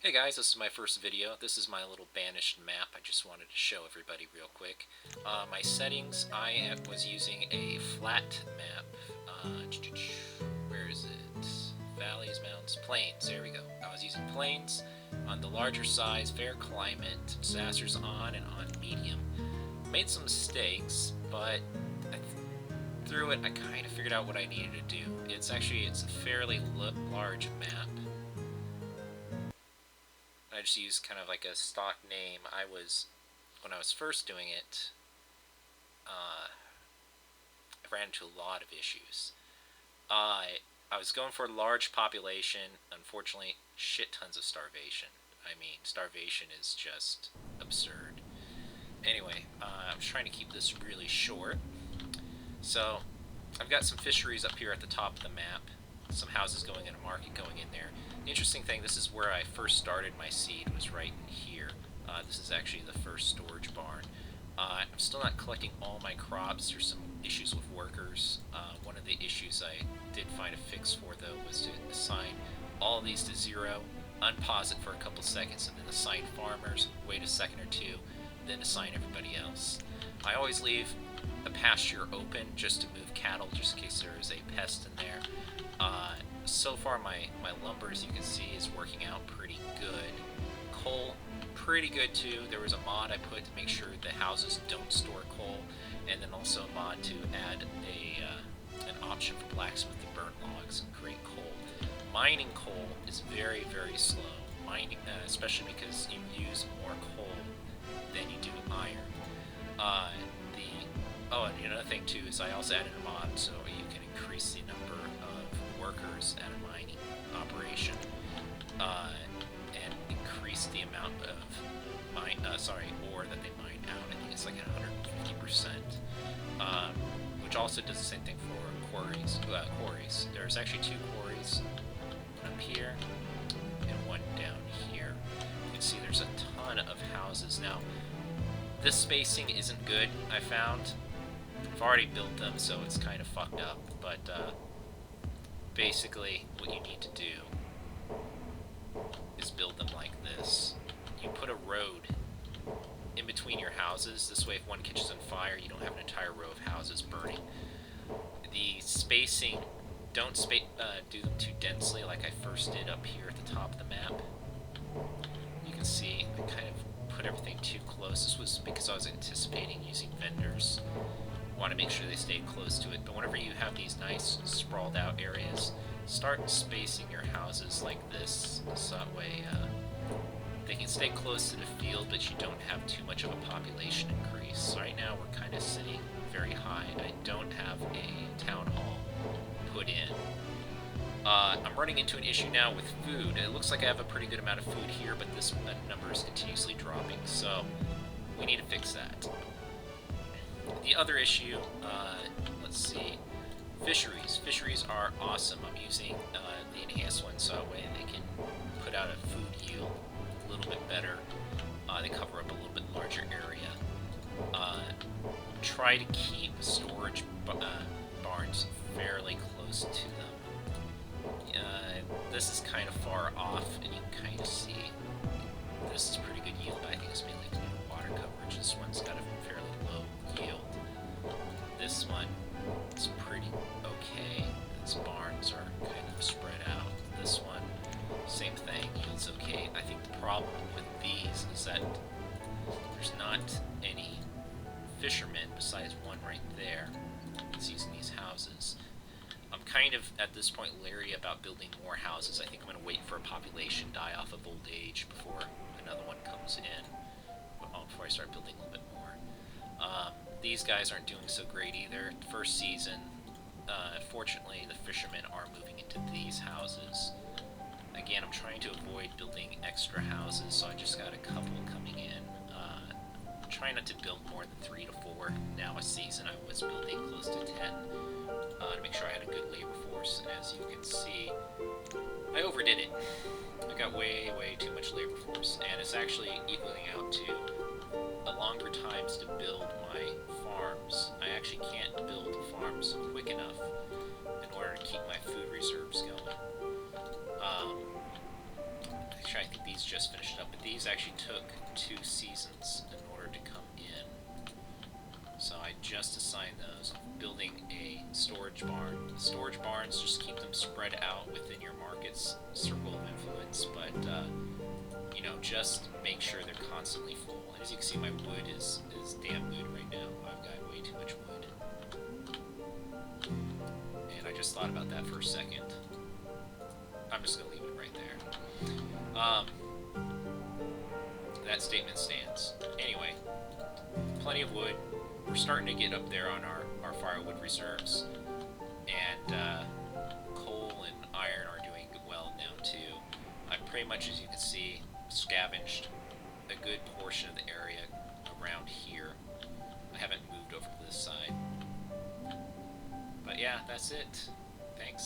Hey guys, this is my first video. This is my little Banished map. I just wanted to show everybody real quick. My settings, I was using a flat map. Where is it? Valleys, mountains, plains. There we go. I was using plains on the larger size, fair climate, disasters on and on medium. Made some mistakes, but through it I kind of figured out what I needed to do. It's a fairly large map. I just used kind of like a stock name. When I was first doing it, I ran into a lot of issues. I was going for a large population. Unfortunately, shit tons of starvation. I mean, starvation is just absurd. Anyway, I was trying to keep this really short. So, I've got some fisheries up here at the top of the map. Some houses going in, a market going in there. The interesting thing, this is where I first started my seed, was right in here. This is actually the first storage barn. I'm still not collecting all my crops. There's some issues with workers. One of the issues I did find a fix for, though, was to assign all of these to 0, unpause it for a couple seconds, and then assign farmers, wait a second or two, then assign everybody else. I always leave a pasture open just to move cattle, just in case there is a pest in there. So far my lumber, as you can see, is working out pretty good. Coal, pretty good too. There was a mod I put to make sure the houses don't store coal, and then also a mod to add an option for blacksmith to burn logs and create coal. Mining coal is very, very slow. Mining, especially because you use more coal than you do iron. And another thing too is I also added a mod so you can increase the number of workers at a mining operation, and increase the amount of ore that they mine out. I think it's like 150%, which also does the same thing for quarries. There's actually 2 quarries, one up here and one down here. You can see there's a ton of houses. Now, this spacing isn't good, I found. I've already built them, so it's kind of fucked up, but basically what you need to do is build them like this. You put a road in between your houses. This way, if one catches on fire, you don't have an entire row of houses burning. The spacing, don't do them too densely like I first did up here at the top of the map. You can see I kind of put everything too close. This was because I was anticipating using vendors. Want to make sure they stay close to it, but whenever you have these nice sprawled out areas, start spacing your houses like this, so that way they can stay close to the field, but you don't have too much of a population increase. So right now we're kind of sitting very high. I don't have a town hall put in. I'm running into an issue now with food. It looks like I have a pretty good amount of food here, but this number is continuously dropping, so we need to fix that. The other issue, let's see, fisheries. Fisheries are awesome. I'm using the enhanced one so that way they can put out a food yield a little bit better. They cover up a little bit larger area. Try to keep storage barns fairly close to them. This is kind of far off, and you can kind of see this is pretty good yield, but I think it's mainly due to water coverage. This one's got a fairly low yield. This one is pretty okay. Its barns are kind of spread out. This one, same thing, yield's okay. I think the problem with these is that there's not any fishermen besides one right there that's using these houses. I'm kind of, at this point, leery about building more houses. I think I'm going to wait for a population die-off of old age before another one comes in, before I start building a little bit more. These guys aren't doing so great either. First season, fortunately, the fishermen are moving into these houses. Again, I'm trying to avoid building extra houses, so I just got a couple coming in. I'm trying not to build more than 3 to 4. Now a season, I was building close to 10 to make sure I had a good labor force. And as you can see, I overdid it. I got way too much labor force, and it's actually equaling out to longer times to build my farms. I actually can't build farms quick enough in order to keep my food reserves going. Actually, I think these just finished up. But these actually took 2 seasons in order to come in. So I just assigned those. I'm building a storage barn. Storage barns, just keep them spread out within your market's circle of influence, but you know, just make sure they're constantly full. And as you can see, my wood is damn good right now. I've got way too much wood. And I just thought about that for a second. I'm just going to leave it right there. That statement stands. Anyway, plenty of wood. We're starting to get up there on our firewood reserves. And coal and iron are doing well now too. I've pretty much, as you can see, scavenged a good portion of the area around here. I haven't moved over to this side. But yeah, that's it. Thanks.